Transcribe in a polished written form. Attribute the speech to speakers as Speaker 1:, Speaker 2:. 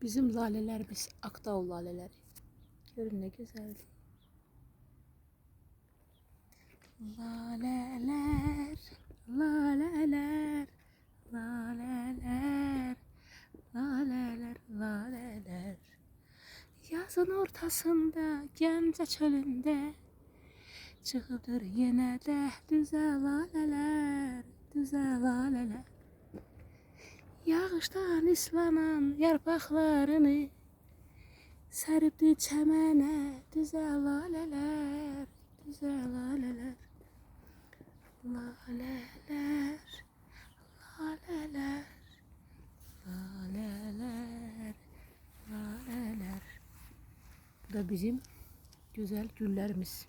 Speaker 1: Bizim lalelerimiz Aktau laleleri. Görün ne güzel. Laleler, laleler, laleler, laleler, laleler. Yazın ortasında, Gəncə çölünde çıxıbdır yenə də düzə laleler, düzə laleler. Yağışdan islanan yarpaqlarını səribdi çəmənə düzə laleler, düzə laleler. Laleler, laleler, laleler, laleler. Bu da bizim güzel güllerimiz.